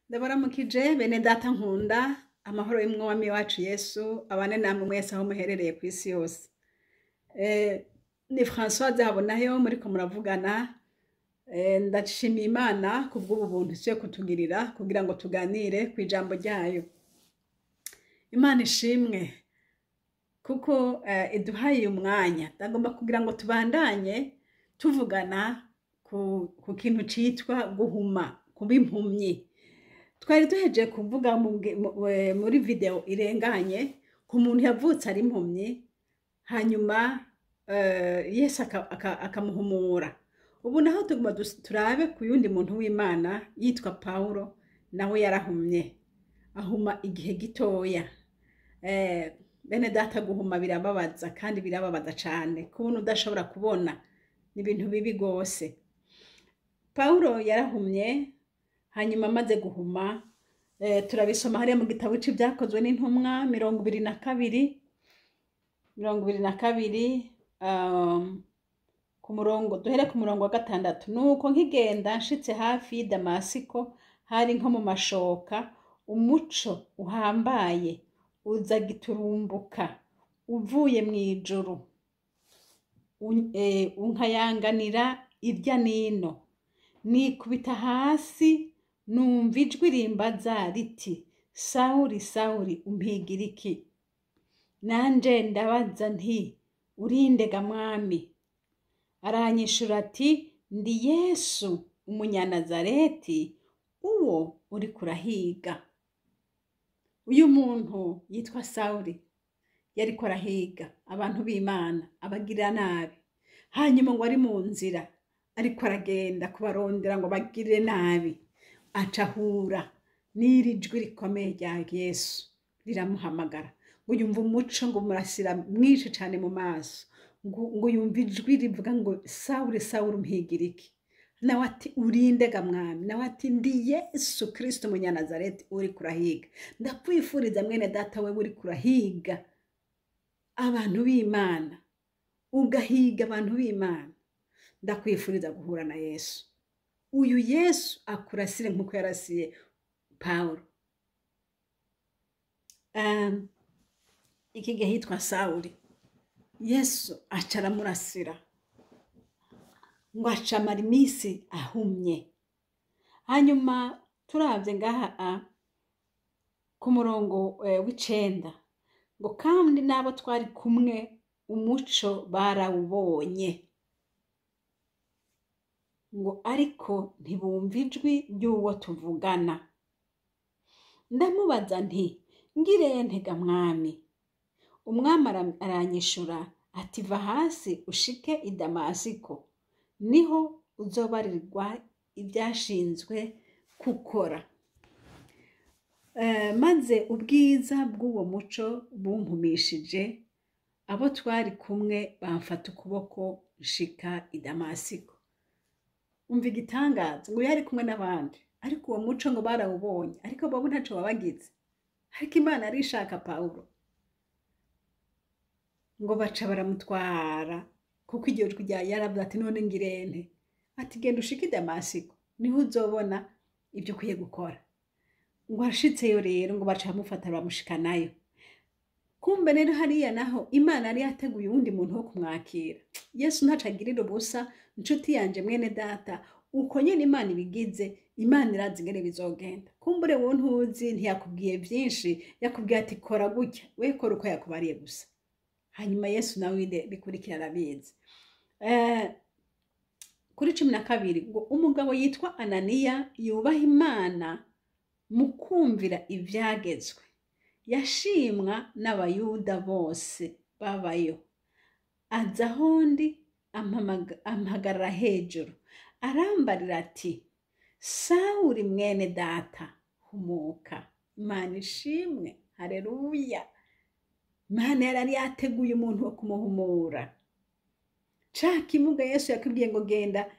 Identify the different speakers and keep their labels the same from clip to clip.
Speaker 1: Ndabaramukije bene data nkunda amahoro y'umwami wacu Yesu abane namwe mwese aho muherereye ku isi yose. Ni Françoise Habonayo muriko muravugana. Ndashimiye Imana kubw'ubu buntu cyo kutugirira kugira ngo tuganire ku ijambo ryayo. Imana ishimwe kuko iduhaye umwanya. Ndagomba kugira ngo tubandanye tuvugana ku kintu citwa guhuma, kuba impumyi. Twari duheje kuvuga muri video irenganye ku muntu yavutse ari impumyi hanyuma Yesu akamuhumura. Ubu naho tuguma turabe ku yundi muntu w'Imana yitwa Paulo, nawe yarahumye ahuma igihe gitoya. Bene data guhuma birababaza kandi birababaza cyane kubona udashobora kubona, ni ibintu bibi gose. Paulo yarahumye hanyuma amaze guhuma, turabisoma hariya mu gitabo c'Ibyakozwe n'Intumwa 22 ku murongo, duhere ku murongo wa 6. Nuko nkigenda nshitse hafi y'i Damasiko, hari nko mu mashoka, umuco uhambaye uza giturumbuka uvuye mw'ijuru, unkayanganira irya nino. Nikubita hasi numva ijwi rimbaza riti, Sawuli, Sawuli, umpigira iki? Nanje ndabaza nti, urindega mwami? Aranyishura ati, ndi Yesu umunyanazareti, uwo uri kurahiga. Uyu muntu yitwa Sawuli yariko arahiga abantu b'Imana, abagirira nabi. Hanyuma ngo ari mu nzira ariko aragenda kubarondera ngo bagirire nabi, acahura n'iri jwi rikomeye rya Yesu riramuhamagara. Ngo yumva umuco ngo murasira mwinshi cyane mu maso, ngo yumva ijwi rivuga ngo Sawuli, Sawuli, umpigira iki? Nawe ati, urindega mwami? Nawe ati, ndi Yesu Kristo umunyanazareti uri kurahiga. Ndakwifuriza mwene data we uri kurahiga abantu b'Imana, ugahiga abantu b'Imana, ndakwifuriza guhura na Yesu. Uyu Yesu akurasire nk'uko yarasiye Paulo. Iki gihe hitwa Sawuli, Yesu aca aramurasira ngo acamara iminsi ahumye. Hanyuma turavye ngaha ku murongo w'9, ngo kandi nabo twari kumwe umuco barawubonye, ngo ariko ntibumva ijwi ry'uwo tuvugana. Ndamubaza nti, ngire ntega mwami? Umwami aranyishura ati, va hasi ushike i Damasiko, niho uzobarirwa ibyashinzwe gukora. Maze ubwiza bw'uwo muco bumpumishije, abo twari kumwe bamfata ukuboko nshika i Damasiko. Umva igitangaza, ngo yari kumwe n'abandi ariko uwo muco ngo barawubonye, ariko bobo ntaco babagize. Ariko Imana arishaka Paulo, ngo baca baramutwara kuko iryo jwi yaravuze ati, none ngirente? Ati, genda ushike i Damasiko, niho uzobona ibyo ukwiye gukora. Ngo ashitseyo rero ngo baca bamufata bamushikanayo. Kumbe rero hariya naho Imana yari yateguye uwundi muntu wo kumwakira. Yesu ntaco agirira ubusa. Nshuti yanje mwene data, uko nyene Imana ibigize, Imana irazi ingene bizogenda. Kumbure wowe ntuzi, ntiyakubwiye vyinshi, yakubwiye ati kora gutya, we kora uko yakubariye gusa. Hanyuma Yesu nawe bikurikira arabizi. Kuri 12 ngo umugabo yitwa Ananiya yubaha Imana mu kumvira ivyagezwe, yashimwa n'abayuda bose babayo. Aza hondi ampagarara hejuru, arambarira ati, Sawuli mwene data, humuka. Imana ishimwe, haleluya. Imana yarari yateguye umuntu wo kumuhumura. Ca kimuga Yesu yakubwiye ngo genda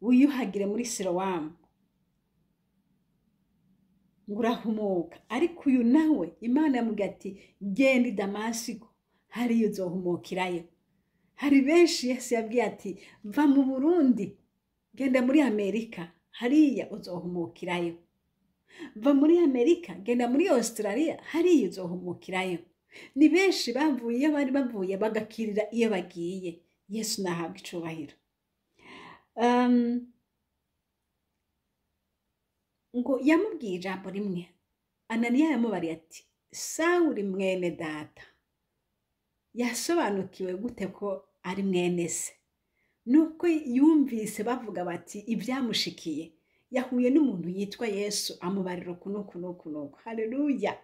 Speaker 1: wiyuhagire muri Silowamu, ngo urahumuka. Ariko uyu nawe Imana yamubwiye ati, genda i Damasiko, hariyo uzohumukirayo. Hari benshi Yesu yabwiye ati, va mu Burundi, genda muri Amerika, hariya uzohumukirayo. va muri Amerika, genda muri Australia, hariya uzohumukirayo. Ni benshi bavuye iyo bari bavuye bagakirira iyo bagiye. Yesu nahabwa icubahiro. Ngo yamubwiye ijambo rimwe. Ananiya yamubariye ati, Sawuli mwene data, yasobanukiwe gute ko ari mwene se? Nuko yumvise bavuga bati ibyamushikiye. Yahuye n'umuntu yitwa Yesu amubarira kunuku. Haleluya.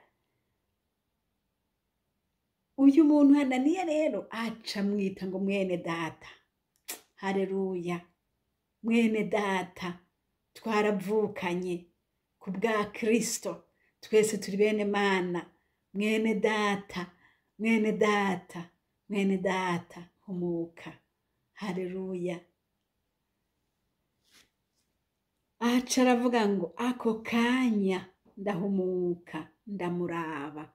Speaker 1: Uyu muntu Ananiya rero aca mwita ngo mwene data. Haleluya. Mwene data, twaravukanye ku bwa Kristo, twese turi bene Mana. Mwene data, humuka. Haleluya. Aca aravuga ngo ako kanya ndahumuka, ndamuraba.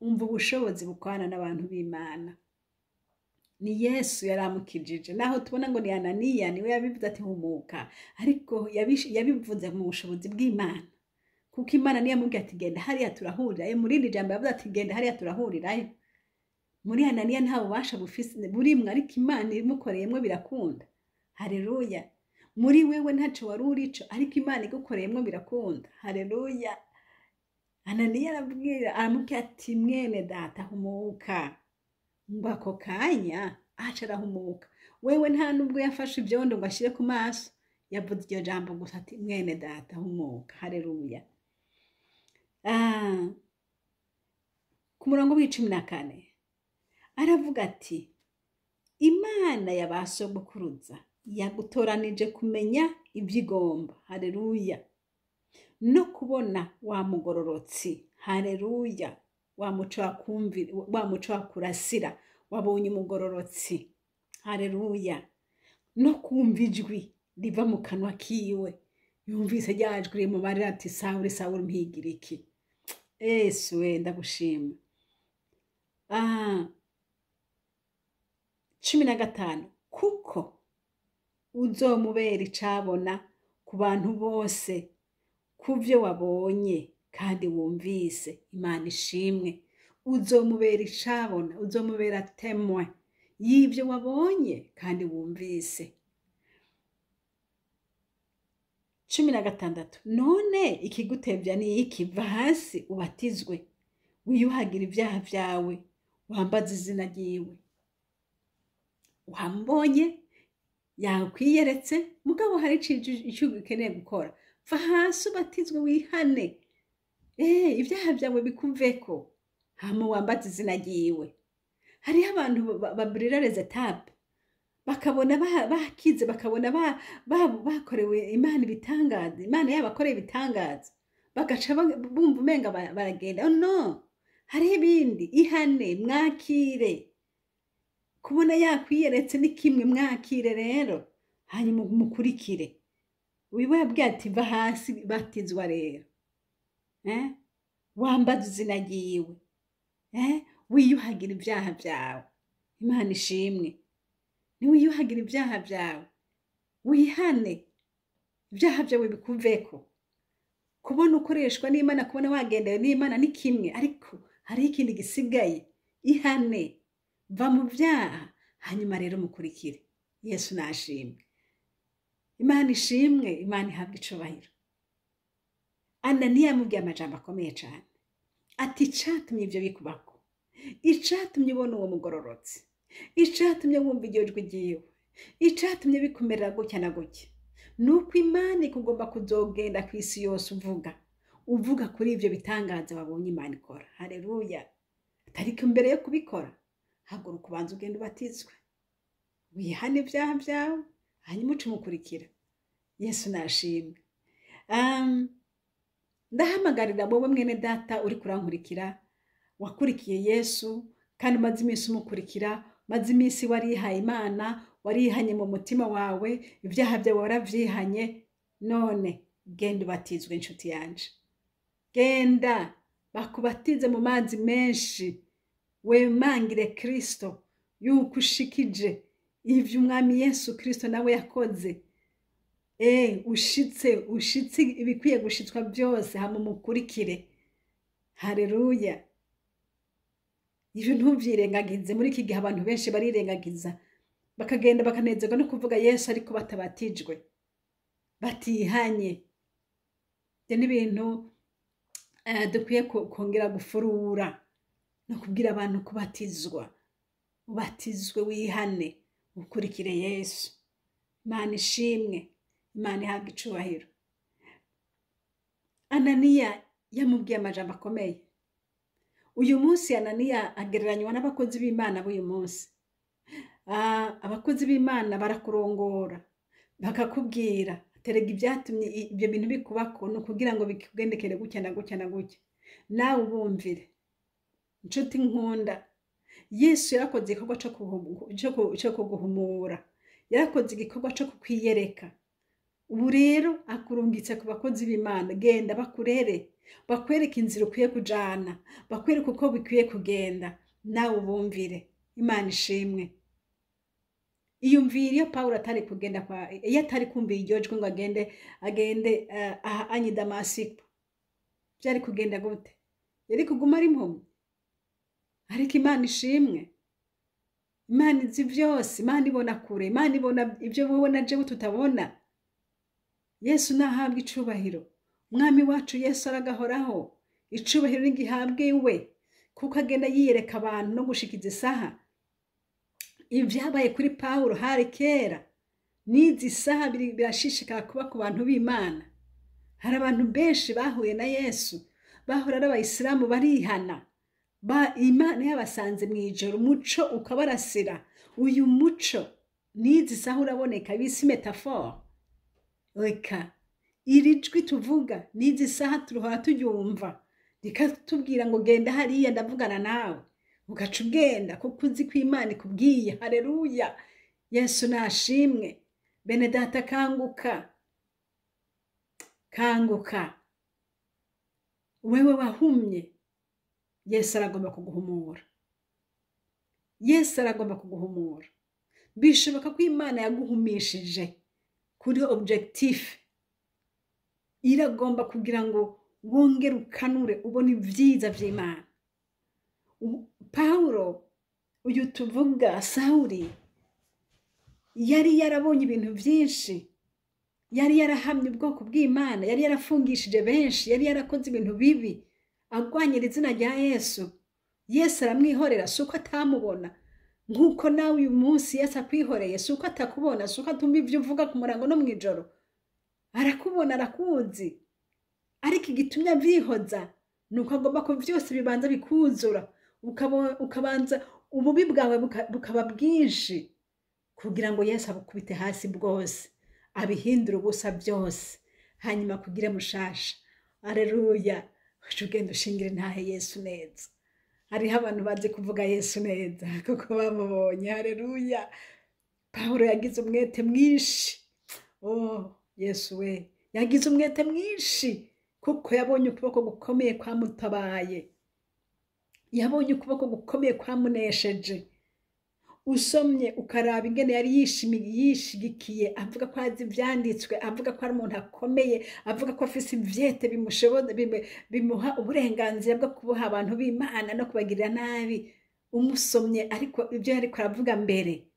Speaker 1: Umva ubushobozi bukwana n'abantu b'Imana. Ni Yesu yaramukijije. Naho tubona ngo ni Ananiya niwe yabivuze ati humuka, ariko yabivuze mu bushobozi bw'Imana. Kuko Imana niyo yamubwiye ati genda hariya turahurirayo. Muri iri jambo yavuze ati genda hariya turahurirayo. Muri Ananiya nta bubasha burimwe, ariko Imana imukoreyemo birakunda. Haleluya. Muri wewe ntaco wari urico, ariko Imana igukoreyemo birakunda. Haleluya. Ananiya aramubwira ati mwene data humuka. Ngo ako kanya aca arahumuka. Wewe nta nubwo yafashe ibyondo ngo ashire ku maso, yavuze iryo jambo gusa ati mwene data humuka. Haleluya. Ku murongo w'14 aravuga ati, Imana yabasogokuruza yagutoranije kumenya ibyigomba. Haleluya. No kubona wa mugororotsi. Haleluya. Wa muco wa kurasira, wabonye umugororotsi. Haleluya. No kumva ijwi riva mu kanwa kiwe. Yumvise ryajwi rimubarira ati Sawuli, Sawuli mpigira iki? Yesu we ndagushima. 15 kuko uzomubera icabona ku bantu bose kuvyo wabonye kandi wumvise. Imana ishimwe. Uzomubera icabona, uzomubera temwe y'ivyo wabonye kandi wumvise. 16 none ikigutevya ni iki? Va hasi ubatizwe, wiyuhagira ibyaha vyawe, wambaza izina ryiwe. Wambonye yakwiyeretse, mugabo hari icyo ukeneye gukora. Va hasi ubatizwe, wihane, ibyaha vyawe bikuveko, hama wambaza izina ryiwe. Hariho abantu babrira les étapes, bakabona bakize, bakabona bakorewe Imana ibitangaza, Imana yabakoreye ibitangaza, bagaca bumva umenga baragenda. Oh no, hariho ibindi. Ihane, mwakire. Kubona yakwiyeretse ni kimwe, mwakire rero hanyuma mukurikire. Wiwe yabwiye ati va hasi batizwa rero, wambaza izina ryiwe, wiyuhagira ibyaha vyawe. Imana ishimwe. Ni wiyuhagira ibyaha vyawe, wihane, ibyaha vyawe bikuveko. Kubona ukoreshwa n'Imana, kubona wagendewe n'Imana ni kimwe, ariko hari ikindi gisigaye. Ihane, va mu vyaha, hanyuma rero mukurikire. Yesu nashimwe. Imana ishimwe. Imana ihabwa icubahiro. Ananiya yamubwiye amajambo akomeye cyane ati icatumye ivyo bikubako, icatumye ubona uwo mugororotsi, icatumye wumva iryo jwi ryiwe, icatumye bikumerera gutya na gutya, nuko Imana ikugomba kuzogenda ku isi yose uvuga kuri ivyo bitangaza wabonye Imana ikora. Haleluya. Atariko mbere yo kubikora, haguruka ubanza ugenda ubatizwe, wihane ibyaha vyawe, hanyuma uce umukurikira. Yesu nashimwe. Ndahamagarira wowe mwene data uri kurankurikira, wakurikiye Yesu kandi umaze iminsi umukurikira, maze iminsi warihaye Imana, warihanye mu mutima wawe, ibyaha byawe waravyihanye. None genda ubatizwe inshuti yanje. Genda bakubatize mu mazi menshi, wemangire Kristo yuko ushikije ivyo umwami Yesu Kristo nawe yakoze. ushitse ibikwiye gushitswa byose hama mukurikire. Haleluya. Ivyo ntuvyirengagize. Muri iki gihe abantu benshi barirengagiza bakagenda bakanezerwa no kuvuga Yesu ariko batabatijwe, batihanye. Ibyo ni ibintu dukwiye kongera gufurura no kubwira abantu kubatizwa. Ubatizwe wihane, ukurikire Yesu. Imana ishimwe, Imana ihabwe icubahiro. Ananiya yamubwiye amajambo akomeye. Uyu munsi Ananiya agereranywa n'abakozi b'Imana b'uyu munsi. Abakozi b'Imana barakurongora bakakubwira terega ibyatumye ibyo bintu bikubako no kugira ngo bikugendekere gutya na gutya na gutya, nawe ubumvire. Inshuti nkunda, Yesu yarakoze igikorwa cyo kuguhumura, yarakoze igikorwa cyo kukwiyereka. Ubu rero akurungitse ku bakozi b'Imana, genda bakurere, bakwereka inzira ukwiye kujana, bakwereka uko bikwiye kugenda, nawe ubumvire. Imana ishimwe. Iyumvire iyo Pawulo atari kugenda iyo atari kumvira iryo jwi ngo agende anyi Damasiko, byari kugenda gute? Yari kuguma ari impumyi. Ariko Imana ishimwe. Imana izi byose, Imana ibona kure, Imana ibona ibyo wowe na jewe tutabona. Yesu nahabwe icubahiro. Umwami wacu Yesu aragahoraho. Icubahiro n'igihabwe iwe, kuko agenda yiyereka abantu no gushikiza isaha. Ibyabaye kuri Pawulo hari kera, n'izi saha birashishikara kuba ku bantu b'Imana. Hari abantu benshi bahuye na Yesu, bahura ari abayisilamu barihana. Imana yabasanze mu ijoro, umuco ukabarasira. Uyu muco n'izi saha uraboneka, bisi metaphore. Reka iri jwi tuvuga n'izi saha turuhora turyumva, rikatubwira ngo genda hariya ndavugana nawe, ugaca ugenda kuko uzi ko Imana ikubwiye. Haleluya. Yesu nashimwe. Bene data, kanguka, kanguka. Wewe wahumye, Yesu aragomba kuguhumura. Yesu aragomba kuguhumura. Bishoboka ko Imana yaguhumishije kuri objectif, iragomba kugira ngo wongere ukanure ubone ibyiza by'Imana. Pawulo uyu tuvuga, Sawuli, yari yarabonye ibintu byinshi, yari yarahamye ubwoko bw'Imana, yari yarafungishije benshi, yari yarakoze ibintu bibi, agwanyira izina rya Yesu. Yesu aramwihorera, suko atamubona. Nkuko nawe uyu munsi Yesu akwihoreye, suko atakubona, suko atumva ibyo uvuga ku murango no mwijoro. Arakubona, arakuzi. Ariko igitumye avyihoza nuko agomba ko byose bibanza bikuzura, ukabanza ububi bwawe bukaba bwinshi, kugira ngo Yesu abukubite hasi bwose, abihindure ubusa byose, hanyuma kugira mushasha. Haleluya. Ugenda ushingire ntahe Yesu neza. Hariho abantu bazi kuvuga Yesu neza kuko bamubonye. Haleluya. Pawulo yagize umwete mwinshi. Yesu we, yagize umwete mwinshi kuko yabonye ukuboko gukomeye kwamutabaye, yabonye ukuboko gukomeye kwamunesheje. Usomye ukaraba ingene yari yishigikiye, avuga ko azi ivyanditswe, avuga ko ari umuntu akomeye, avuga ko afise ivyete bimushoboza, bimuha uburenganzira bwo kuboha abantu b'Imana no kubagirira nabi. Umusomye ariko ibyo yari kuravuga mbere,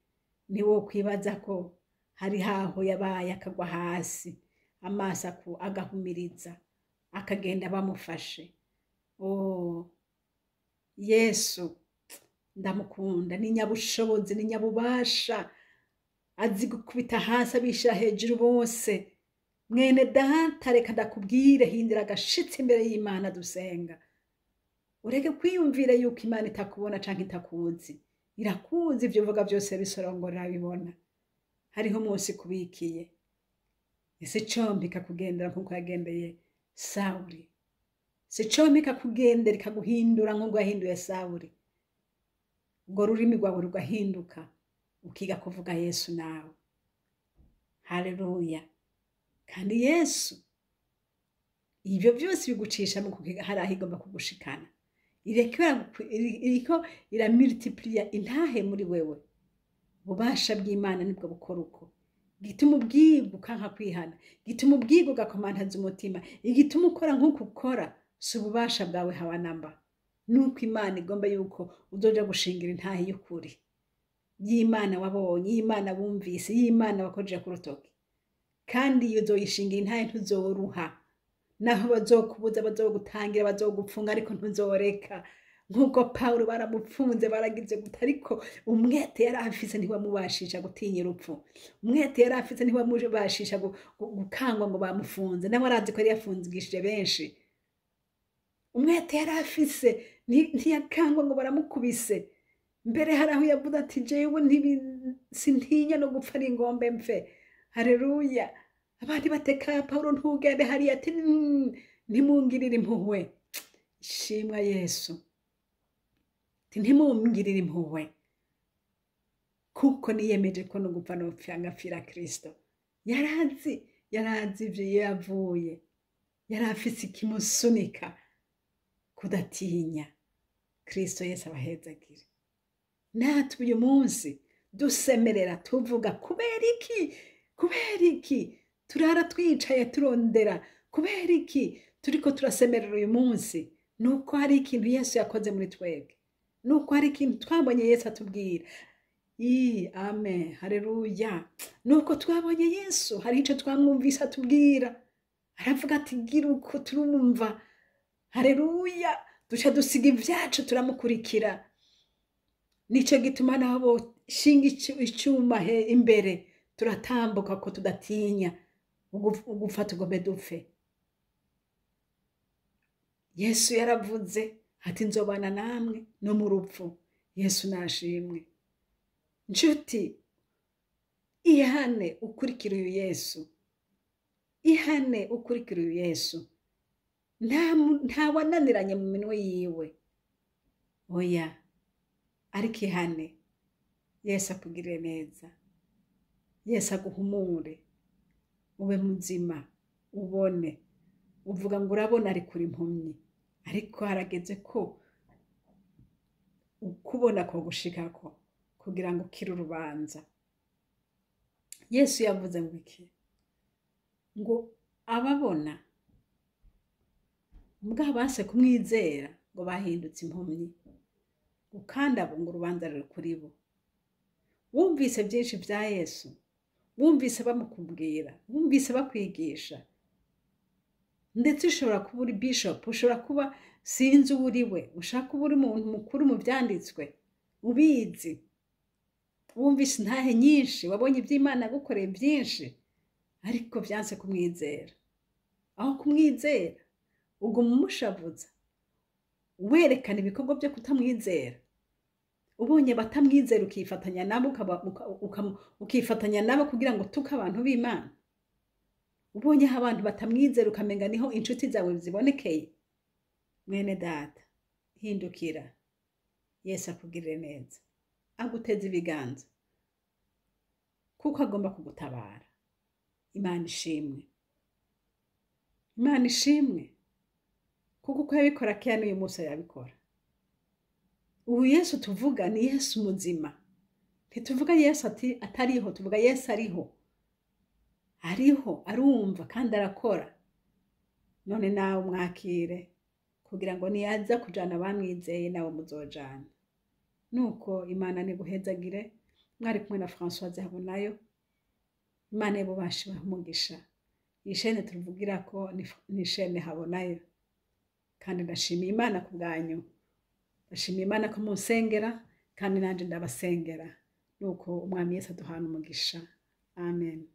Speaker 1: ni wo kwibaza ko hari haho yabaye akagwa hasi, amaso agahumiriza, akagenda bamufashe. Yesu ndamukunda, ni nyabushobozi, ni nyabubasha, azi gukubita hasi abisha hejuru bose. Mwene data, reka ndakubwire, hindira agashitsi imbere y'Imana dusenga. Ureke kwiyumvira yuko Imana itakubona canke itakuzi. Irakuzi, ibyo uvuga byose bisorongora bibona. Hariho munsi kubikiye. Ese combika kugendera nkuko yagendeye Sawuli. Se combika kugendera ikaguhindura nkuko yahinduye Sawuli. Ngo rurimi rwawe rugahinduka, ukiga kuvuga Yesu nawe. Haleluya. Kandi Yesu ibyo byose bigucisha mu kukiga, hari aho igomba kugushikana. Iriko iramultiplier intahe muri wewe. Ububasha bw'Imana nibwo bukora uko. gituma ubwibwa ukanka kwihana, gituma ubwibwa ugakomantaza umutima, igituma ukora nk'uko ukora si ububasha bwawe haba namba. Nuko Imana igomba yuko uzoja gushingira intahe y'ukuri y'Imana wabonye, y'Imana wumvise, y'Imana wakojeje ku rutoki. Kandi iyo uzoyishingira intahe ntuzoruha, naho bazokubuza, bazogutangira, bazogupfunga, ariko ntuzoreka. Nk'uko Pawulo baramupfunze, baragize guta, ariko umwete yari afise ntiwamubashisha gutinya urupfu. Umwete yari afise ntiwamubashisha gukangwa ngo bamufunze, nawe arazi ko yari yafunzigishije benshi. Umwete yari afise ntiyakangwa ngo baramukubise. Mbere hari aho yavuze ati jewe sintinya no gupfa ari ingombe mfe. Haleluya. Abandi bateka Pawulo ntugende hariya ati ntimungirire impuhwe. Ishimwa Yesu. Ntimungirire impuhwe. Kuko niyemeje ko no gupfa no ngapfira Kristo. Yarazi ivyo yavuye. Yari afise ikimusunika kudatinya. Kristo Yesu abahezagire. Natwe uyu munsi dusemerera tuvuga kubera iki turara twicaye turondera, kubera iki turiko turasemerera uyu munsi. Nuko hari ikintu Yesu yakoze muri twebwe, nuko hari ikintu twabonye Yesu atubwira. Amen, haleluya. Nuko twabonye Yesu hari ico twamwumvise atubwira, aravuga ati gira uko turumva. Haleluya. Duca dusiga ivyacu turamukurikira. Nico gituma nabo shinga icyuma imbere turatambuka ko tudatinya ugupfa tugombe dupfe. Yesu yaravuze ati nzobana namwe no mu rupfu. Yesu nashimwe. Nshuti, ihane ukurikira uyu Yesu. Ihane ukurikira uyu Yesu. Nta wananiranye mu minwe yiwe. Oya. Ariko ihane. Yesu akugirire neza. Yesu aguhumure. Ube muzima. Ubone. Uvuga ngo urabona ari kuri impumyi. Ariko harageze ko ukubona ko gushikako kugira ngo ukire urubanza. Yesu yavuze ngo iki? Ngo ababona mbwa base kumwizera ngo bahindutse impumyi. Ukanda ngo urubanza ruri kuri bo. Wumvise byinshi bya Yesu, wumvise bamukubwira, wumvise bakwigisha. Ndetse ushobora kuba uri bishop, ushobora kuba sinzi uriwe, ushaka kuba uri umuntu mukuru mu byanditswe, ubizi. Wumvise intahe nyinshi, wabonye iby'Imana gukoreye byinshi, ariko byanse kumwizera. Aho kumwizera uguma umushavuza, werekana ibikorwa byo kutamwizera. Ubonye batamwizera ukifatanya nabo, ukifatanya nabo kugira ngo tuke abantu b'Imana. Ubonye aho abantu batamwizera ukamenga niho inshuti zawe zibonekeye. Mwene data, hindukira. Yesu akugirire neza, aguteze ibiganza, kuko agomba kugutabara. Imana ishimwe. Imana ishimwe. Kuko uko yabikora kera n'uyu munsi yabikora. Ubu Yesu tuvuga ni Yesu muzima. Ntituvuga Yesu atariho, tuvuga Yesu ariho. Ariho, arumva kandi arakora. None nawe umwakire kugira ngo niyaza kujana bamwizeye nawe muzojana. Nuko Imana niguhezagire. Mwari kumwe na Françoise Habonayo. Imana yebubashe umugisha. Iyi shene tuvugira ko ni shene Habonayo. Kandi ndashimiye Imana ku bwanyu. Ndashimiye Imana ko munsengera kandi nanje ndabasengera. Nuko umwami Yesu aduhana umugisha. Amen.